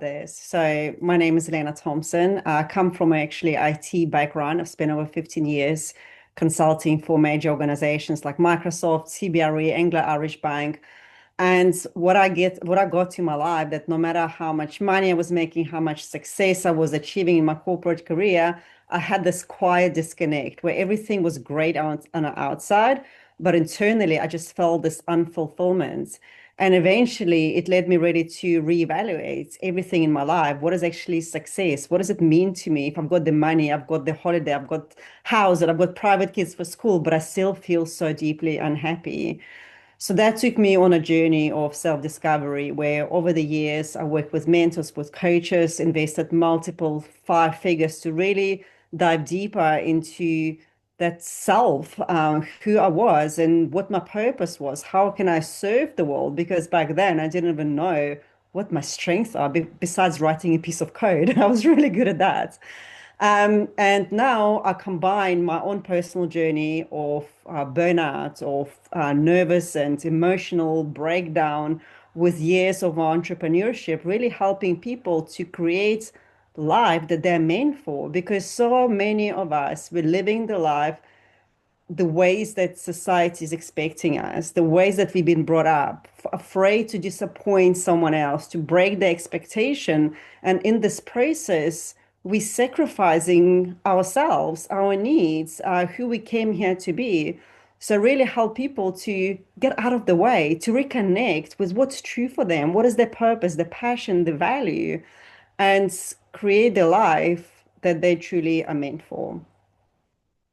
this. So my name is Elena Thompson. I come from actually IT background. I've spent over 15 years consulting for major organizations like Microsoft, CBRE, Anglo-Irish Bank. And what I got to my life, that no matter how much money I was making, how much success I was achieving in my corporate career, I had this quiet disconnect where everything was great on the outside, but internally I just felt this unfulfillment. And eventually it led me really to reevaluate everything in my life. What is actually success? What does it mean to me if I've got the money, I've got the holiday, I've got house, and I've got private kids for school, but I still feel so deeply unhappy? So that took me on a journey of self-discovery where over the years I worked with mentors, with coaches, invested multiple five figures to really dive deeper into that self, who I was and what my purpose was. How can I serve the world? Because back then I didn't even know what my strengths are besides writing a piece of code. I was really good at that. And now I combine my own personal journey of burnout, of nervous and emotional breakdown with years of entrepreneurship, really helping people to create life that they're meant for. Because so many of us, we're living the life the ways that society is expecting us, the ways that we've been brought up, afraid to disappoint someone else, to break the expectation. And in this process, we're sacrificing ourselves, our needs, who we came here to be. So really help people to get out of the way, to reconnect with what's true for them, what is their purpose, the passion, the value, and create the life that they truly are meant for.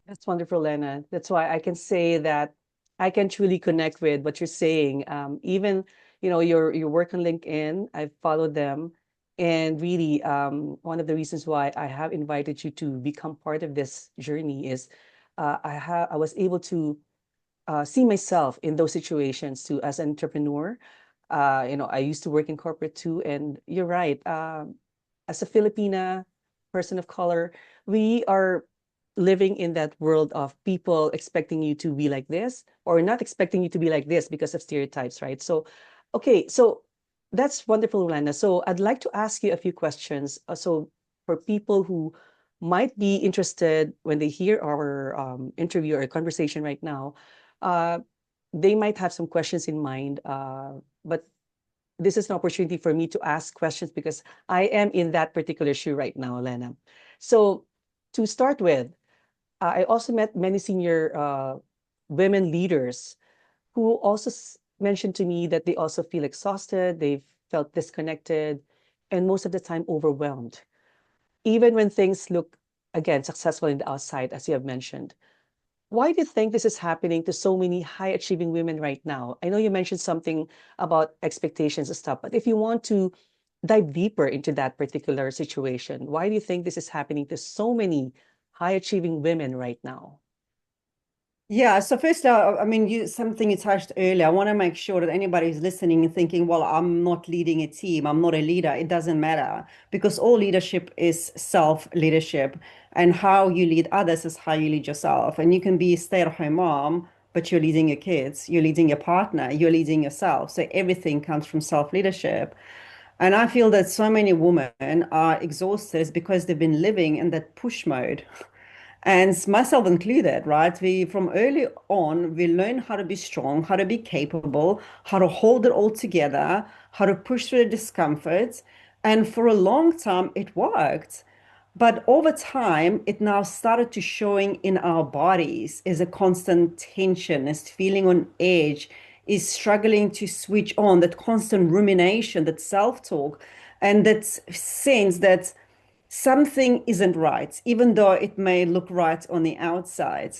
That's wonderful, Lena. That's why I can say that I can truly connect with what you're saying. Even, your work on LinkedIn, I've followed them. And really, one of the reasons why I have invited you to become part of this journey is I was able to see myself in those situations too as an entrepreneur. I used to work in corporate too, and you're right. As a Filipina person of color, we are living in that world of people expecting you to be like this or not expecting you to be like this because of stereotypes, right? So, okay, so that's wonderful, Lana. So I'd like to ask you a few questions. So for people who might be interested when they hear our interview or conversation right now, uh, they might have some questions in mind, but this is an opportunity for me to ask questions because I am in that particular shoe right now, Lena. So to start with, I also met many senior women leaders who also mentioned to me that they also feel exhausted, they've felt disconnected, and most of the time overwhelmed, even when things look, again, successful in the outside, as you have mentioned. Why do you think this is happening to so many high achieving women right now? I know you mentioned something about expectations and stuff, but if you want to dive deeper into that particular situation, why do you think this is happening to so many high achieving women right now? Yeah, so first, I mean, something you touched earlier. I want to make sure that anybody who's listening and thinking, well, I'm not leading a team, I'm not a leader. It doesn't matter because all leadership is self-leadership, and how you lead others is how you lead yourself. And you can be a stay-at-home mom, but you're leading your kids, you're leading your partner, you're leading yourself. So everything comes from self-leadership. And I feel that so many women are exhausted because they've been living in that push mode. And myself included, right? We from early on, we learn how to be strong, how to be capable, how to hold it all together, how to push through the discomfort. And for a long time, it worked. But over time, it now started to showing in our bodies is a constant tension, is feeling on edge, is struggling to switch on, that constant rumination, that self-talk, and that sense that something isn't right, even though it may look right on the outside.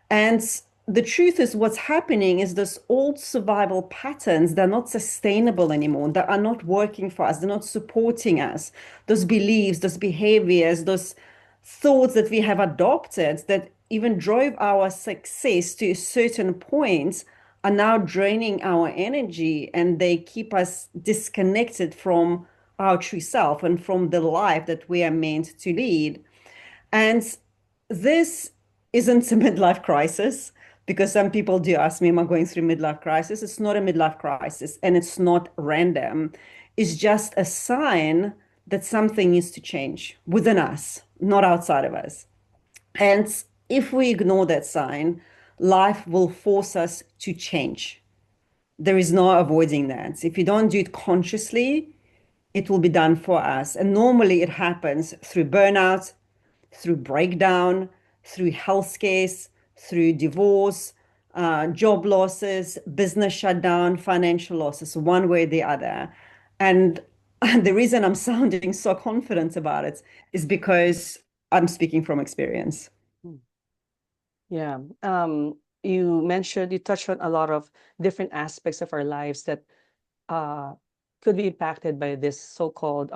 And the truth is, what's happening is this old survival patterns, they're not sustainable anymore. They are not working for us. They're not supporting us. Those beliefs, those behaviors, those thoughts that we have adopted that even drove our success to a certain point are now draining our energy and they keep us disconnected from our true self and from the life that we are meant to lead. And this isn't a midlife crisis because some people do ask me, am I going through midlife crisis? It's not a midlife crisis and it's not random. It's just a sign that something needs to change within us, not outside of us. And if we ignore that sign, life will force us to change. There is no avoiding that. If you don't do it consciously, it will be done for us. And normally it happens through burnout, through breakdown, through health scares, through divorce, job losses, business shutdown, financial losses, one way or the other. And the reason I'm sounding so confident about it is because I'm speaking from experience. Mm. Yeah. You touched on a lot of different aspects of our lives that uh, could be impacted by this so-called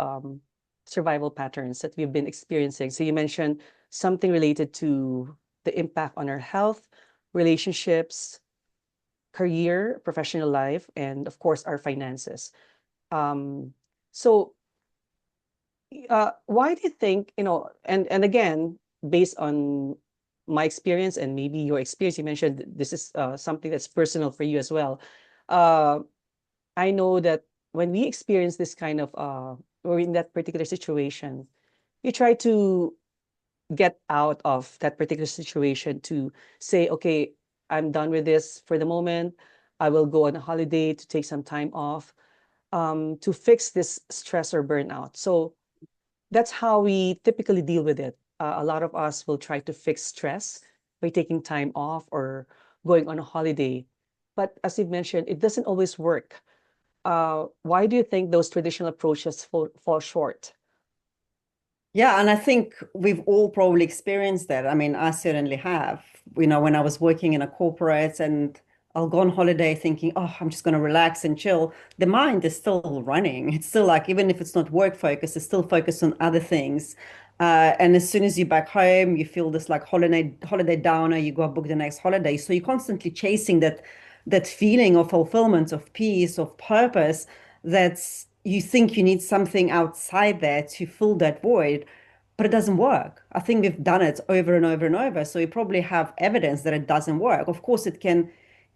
survival patterns that we've been experiencing. So you mentioned something related to the impact on our health, relationships, career, professional life, and of course, our finances. Um, so why do you think, and again, based on my experience and maybe your experience, you mentioned this is something that's personal for you as well. Uh, I know that when we experience this kind of or in that particular situation, you try to get out of that particular situation to say, okay, I'm done with this for the moment. I will go on a holiday to take some time off to fix this stress or burnout. So that's how we typically deal with it. A lot of us will try to fix stress by taking time off or going on a holiday. But as you've mentioned, it doesn't always work. Why do you think those traditional approaches fall short? Yeah, and I think we've all probably experienced that. I mean, I certainly have. When I was working in a corporate and I'll go on holiday thinking, oh, I'm just going to relax and chill. The mind is still running. It's still like, even if it's not work focused, it's still focused on other things. And as soon as you're back home, you feel this like holiday downer, you go book the next holiday. So you're constantly chasing that feeling of fulfillment, of peace, of purpose, that's you think you need something outside there to fill that void, but it doesn't work. I think we've done it over and over and over. So you probably have evidence that it doesn't work. Of course, it can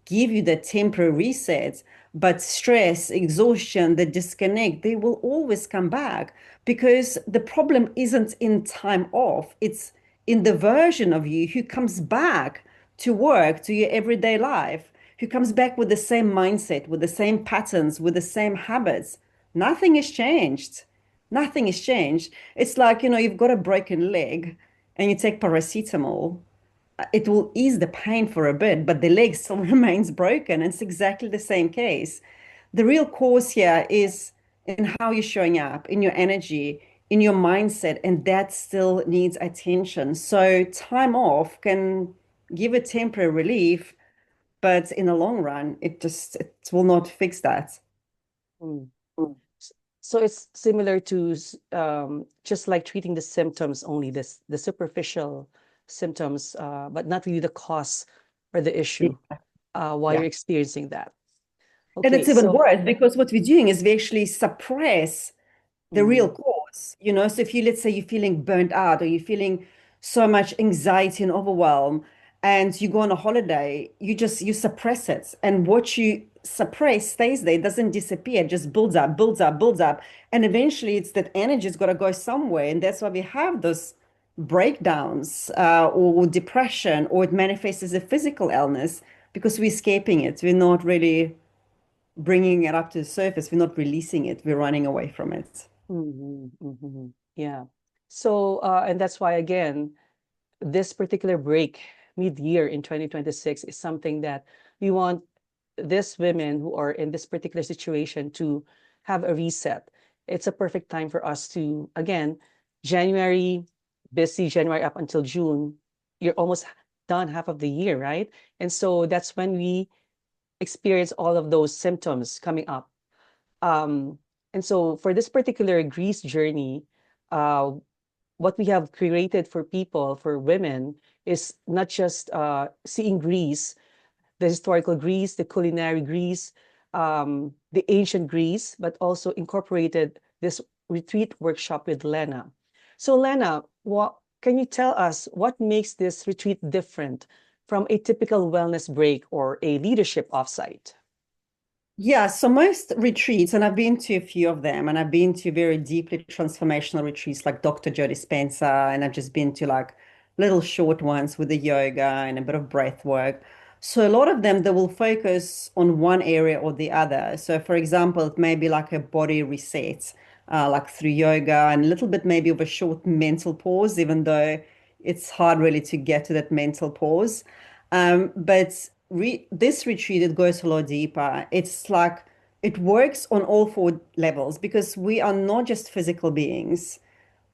give you the temporary reset, but stress, exhaustion, the disconnect, they will always come back because the problem isn't in time off. It's in the version of you who comes back to work, to your everyday life, who comes back with the same mindset, with the same patterns, with the same habits. Nothing has changed. Nothing has changed. It's like, you've got a broken leg and you take paracetamol. It will ease the pain for a bit, but the leg still remains broken. And it's exactly the same case. The real cause here is in how you're showing up, in your energy, in your mindset, and that still needs attention. So time off can give a temporary relief, but in the long run, it will not fix that. Mm. S- So it's similar to just like treating the symptoms only, the superficial symptoms, but not really the cause or the issue while Yeah. you're experiencing that. And Okay, it's even so worse because what we're doing is we actually suppress the real mm, cause. So if you, let's say you're feeling burnt out or you're feeling so much anxiety and overwhelm and you go on a holiday, you suppress it. And what you suppress stays there, it doesn't disappear, it just builds up, builds up, builds up. And eventually it's that energy's got to go somewhere. And that's why we have those breakdowns or depression, or it manifests as a physical illness because we're escaping it. We're not really bringing it up to the surface. We're not releasing it. We're running away from it. yeah. So and that's why again, this particular break mid-year in 2026 is something that we want these women who are in this particular situation to have a reset. It's a perfect time for us to, again, January, busy January up until June, you're almost done half of the year, right? And so that's when we experience all of those symptoms coming up. Um, and so for this particular Greece journey, uh, what we have created for people, for women, is not just seeing Greece, the historical Greece, the culinary Greece, the ancient Greece, but also incorporated this retreat workshop with Lena. So, Lena, what can you tell us what makes this retreat different from a typical wellness break or a leadership offsite? Yeah, so most retreats, and I've been to a few of them, and I've been to very deeply transformational retreats like Dr. Joe Dispenza, and I've just been to like little short ones with the yoga and a bit of breath work. So a lot of them, they will focus on one area or the other. So for example, it may be like a body reset, like through yoga, and a little bit maybe of a short mental pause, even though it's hard really to get to that mental pause. But this retreat, it goes a lot deeper. It's like it works on all four levels because we are not just physical beings.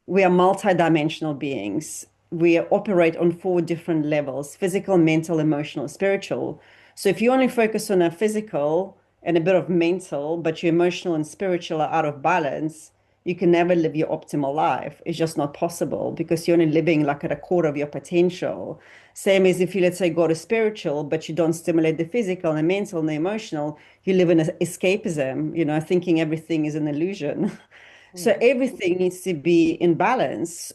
We are multidimensional beings. We operate on four different levels: physical, mental, emotional, spiritual. So if you only focus on a physical and a bit of mental, but your emotional and spiritual are out of balance, you can never live your optimal life. It's just not possible because you're only living like at a quarter of your potential. Same as if you, let's say, go to spiritual, but you don't stimulate the physical and mental and the emotional, you live in escapism, thinking everything is an illusion. So Mm. everything needs to be in balance.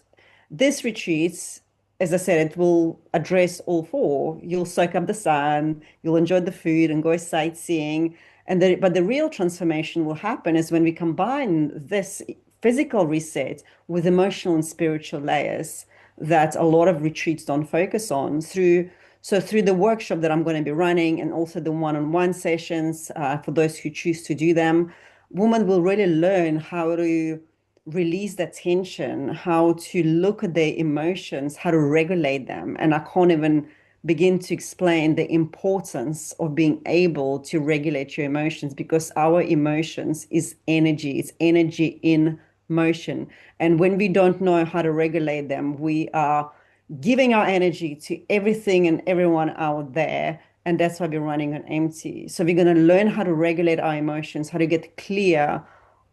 This retreat, as I said, it will address all four. You'll soak up the sun, you'll enjoy the food and go sightseeing. But the real transformation will happen is when we combine this physical reset with emotional and spiritual layers that a lot of retreats don't focus on through the workshop that I'm going to be running and also the one-on-one sessions for those who choose to do them, women will really learn how to release that tension, how to look at their emotions, how to regulate them. And I can't even begin to explain the importance of being able to regulate your emotions because our emotions is energy. It's energy in motion. And when we don't know how to regulate them, we are giving our energy to everything and everyone out there. And that's why we're running on empty. So we're going to learn how to regulate our emotions, how to get clear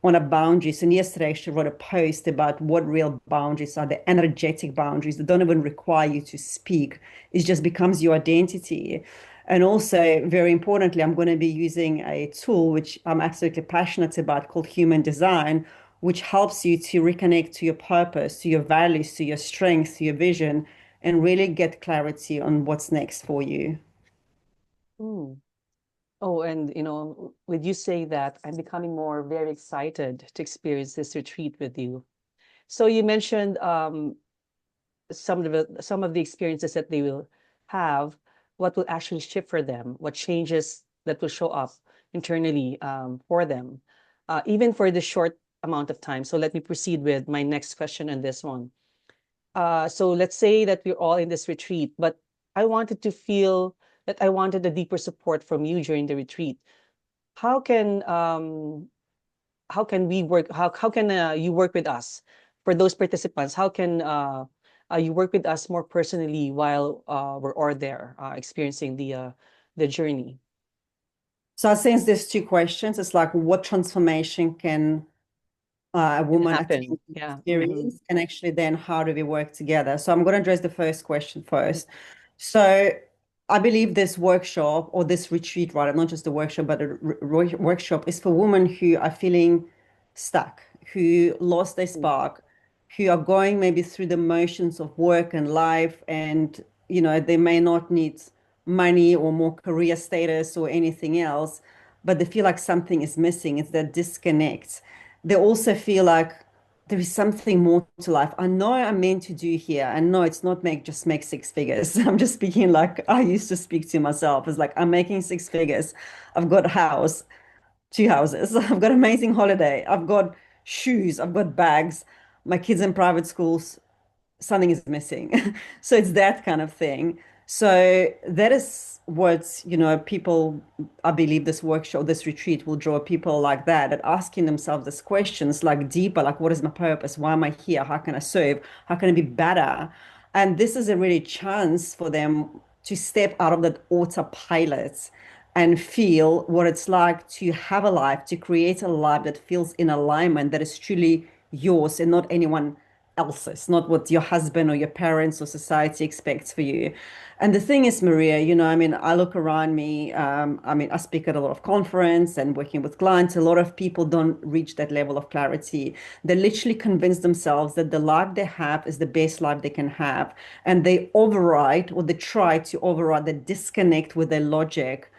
on our boundaries. And yesterday, I actually wrote a post about what real boundaries are, the energetic boundaries that don't even require you to speak. It just becomes your identity. And also, very importantly, I'm going to be using a tool which I'm absolutely passionate about called human design, which helps you to reconnect to your purpose, to your values, to your strengths, to your vision, and really get clarity on what's next for you. Mm. Oh, and with you saying that, I'm becoming more very excited to experience this retreat with you. So you mentioned some of the experiences that they will have, what will actually shift for them, what changes that will show up internally for them, even for the short amount of time. So let me proceed with my next question on this one. So let's say that we're all in this retreat, but I wanted to feel that I wanted a deeper support from you during the retreat. How can we work? How can you work with us for those participants? How can you work with us more personally while we're all there experiencing the journey? So since there's two questions, it's like what transformation can a Can woman happen. attain Yeah. Mm-hmm. experience and actually then how do we work together? So I'm going to address the first question first. So I believe this workshop or this retreat, rather, not just a workshop, but a workshop is for women who are feeling stuck, who lost their spark, who are going maybe through the motions of work and life, and they may not need money or more career status or anything else, but they feel like something is missing. It's that disconnect. They also feel like there is something more to life. I know I'm meant to do here. And no, it's not make 6 figures. I'm just speaking like I used to speak to myself. It's like I'm making 6 figures. I've got a house, 2 houses. I've got amazing holiday. I've got shoes. I've got bags. My kids in private schools, something is missing. So it's that kind of thing. So that is what, people, I believe this workshop, this retreat will draw people like that at asking themselves these questions like deeper, like what is my purpose? Why am I here? How can I serve? How can I be better? And this is a really chance for them to step out of that autopilot and feel what it's like to have a life, to create a life that feels in alignment, that is truly yours and not anyone else's, not what your husband or your parents or society expects for you. And the thing is, Maria, I mean, I look around me. I mean, I speak at a lot of conference and working with clients. A lot of people don't reach that level of clarity. They literally convince themselves that the life they have is the best life they can have. And they override or they try to override the disconnect with their logic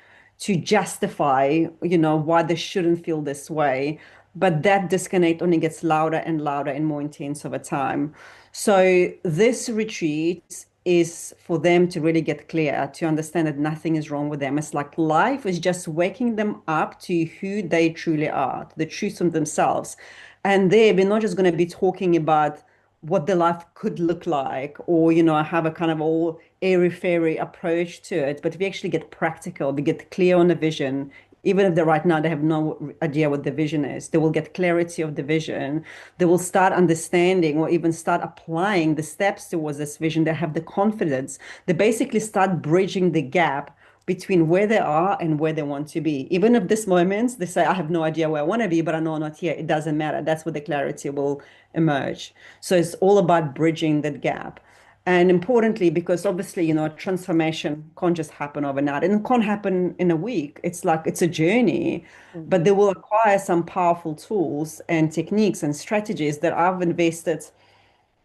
to justify, why they shouldn't feel this way. But that disconnect only gets louder and louder and more intense over time. So this retreat is for them to really get clear, to understand that nothing is wrong with them. It's like life is just waking them up to who they truly are, to the truth of themselves. And there, we're not just going to be talking about what the life could look like, or have a kind of all airy fairy approach to it, but we actually get practical. We get clear on the vision. Even if right now they have no idea what the vision is, they will get clarity of the vision. They will start understanding or even start applying the steps towards this vision. They have the confidence. They basically start bridging the gap between where they are and where they want to be. Even if this moment they say, I have no idea where I want to be, but I know I'm not here, it doesn't matter. That's where the clarity will emerge. So it's all about bridging that gap. And importantly, because obviously, transformation can't just happen overnight and it can't happen in a week. It's like it's a journey, but they Mhm. will acquire some powerful tools and techniques and strategies that I've invested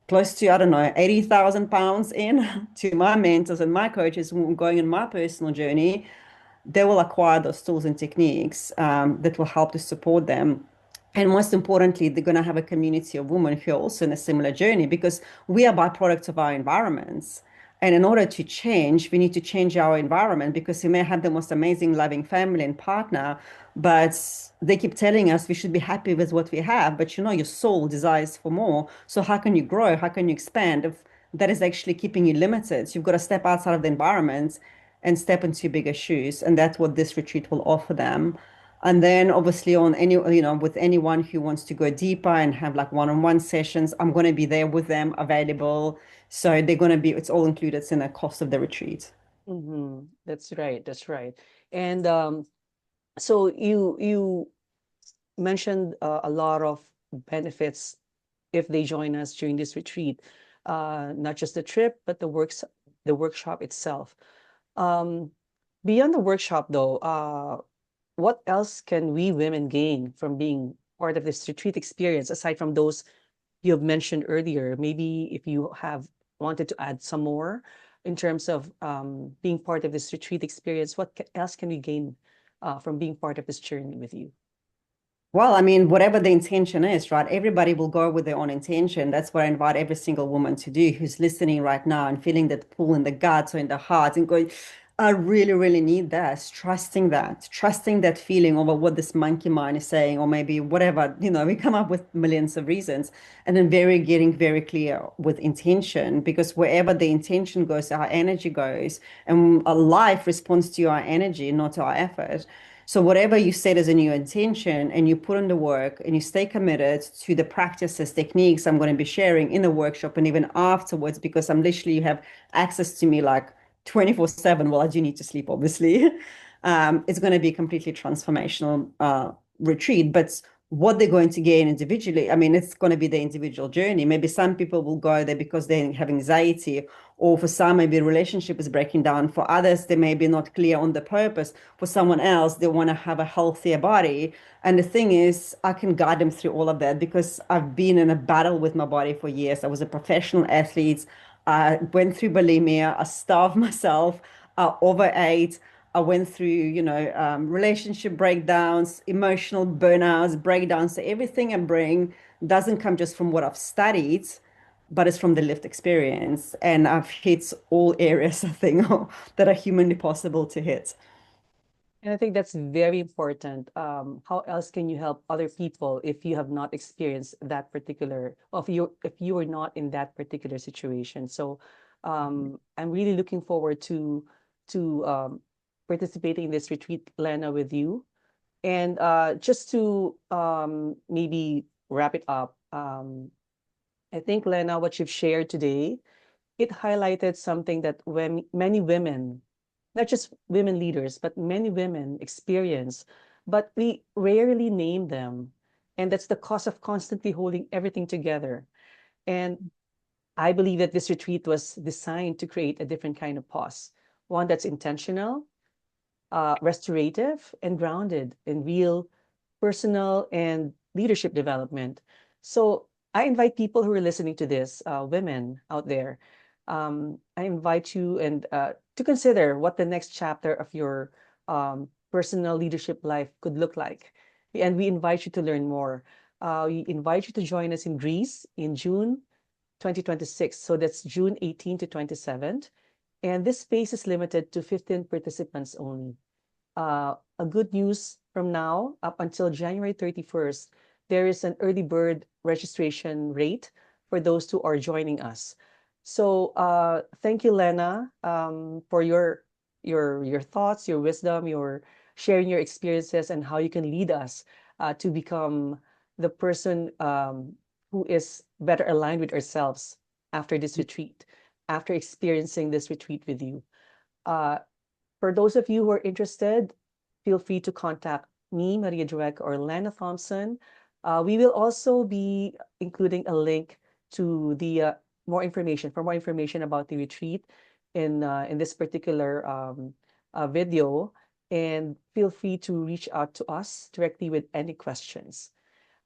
close to, I don't know, 80,000 pounds in to my mentors and my coaches going in my personal journey. They will acquire those tools and techniques that will help to support them. And most importantly, they're going to have a community of women who are also in a similar journey because we are byproducts of our environments. And in order to change, we need to change our environment because we may have the most amazing, loving family and partner, but they keep telling us we should be happy with what we have. But your soul desires for more. So how can you grow? How can you expand if that is actually keeping you limited? So you've got to step outside of the environment and step into bigger shoes. And that's what this retreat will offer them. And then obviously on any, with anyone who wants to go deeper and have like one-on-one sessions, I'm going to be there with them available. So they're going to be, it's all included in the cost of the retreat. That's right. That's right. And so you mentioned a lot of benefits if they join us during this retreat, not just the trip, but the workshop itself. Um, Beyond the workshop, though, what else can we women gain from being part of this retreat experience aside from those you have mentioned earlier? Maybe if you have wanted to add some more in terms of being part of this retreat experience, else can we gain from being part of this journey with you? Well, I mean, whatever the intention is, right? Everybody will go with their own intention. That's what I invite every single woman to do who's listening right now and feeling that pull in the guts or in the heart and going, I really, really need this. Trusting that feeling over what this monkey mind is saying, or maybe whatever, we come up with millions of reasons. And then getting very clear with intention, because wherever the intention goes, our energy goes, and our life responds to our energy, not to our effort. So whatever you set as a new intention and you put in the work and you stay committed to the practices, techniques I'm going to be sharing in the workshop and even afterwards, because I'm literally, you have access to me like 24/7. Well, I do need to sleep, obviously. It's going to be a completely transformational retreat. But what they're going to gain individually, I mean, it's going to be the individual journey. Maybe some people will go there because they have anxiety, or for some, maybe a relationship is breaking down. For others, they may be not clear on the purpose. For someone else, they want to have a healthier body. And the thing is, I can guide them through all of that because I've been in a battle with my body for years. I was a professional athlete. I went through bulimia. I starved myself. I overate. I went through, relationship breakdowns, emotional burnouts, breakdowns. So everything I bring doesn't come just from what I've studied, but it's from the lived experience. And I've hit all areas, I think, that are humanly possible to hit. And I think that's very important. How else can you help other people if you have not experienced that particular, or if you are not in that particular situation? So, I'm really looking forward to participating in this retreat, Lena, with you. And just to maybe wrap it up, I think, Lena, what you've shared today, it highlighted something that when many women, not just women leaders, but many women experience, but we rarely name them. And that's the cost of constantly holding everything together. And I believe that this retreat was designed to create a different kind of pause, one that's intentional, restorative, and grounded in real personal and leadership development. So I invite people who are listening to this, women out there, I invite you and to consider what the next chapter of your personal leadership life could look like. And we invite you to learn more. We invite you to join us in Greece in June 2026. So that's June 18 to 27th. And this space is limited to 15 participants only. A good news from now up until January 31st, there is an early bird registration rate for those who are joining us. So thank you, Lena, for your thoughts, your wisdom, your sharing your experiences and how you can lead us to become the person who is better aligned with ourselves after this retreat, after experiencing this retreat with you. Uh, for those of you who are interested, feel free to contact me, Maria Drek, or Lana Thompson. We will also be including a link to the more information about the retreat in this particular video. And feel free to reach out to us directly with any questions.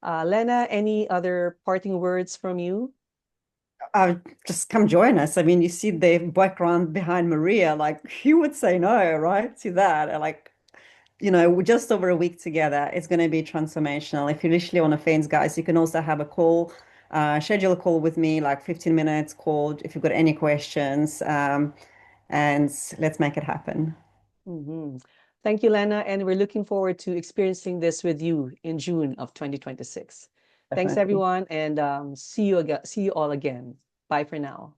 Lena, any other parting words from you? Just come join us. I mean, you see the background behind Maria, like who would say no, right? To that. Like, we're just over a week together. It's going to be transformational. If you're literally on a fence, guys, you can also have a call, schedule a call with me, like 15 minutes call if you've got any questions. And let's make it happen. Mhm. Thank you, Lena, and we're looking forward to experiencing this with you in June of 2026. Thanks, Definitely. everyone, and see you all again. Bye for now.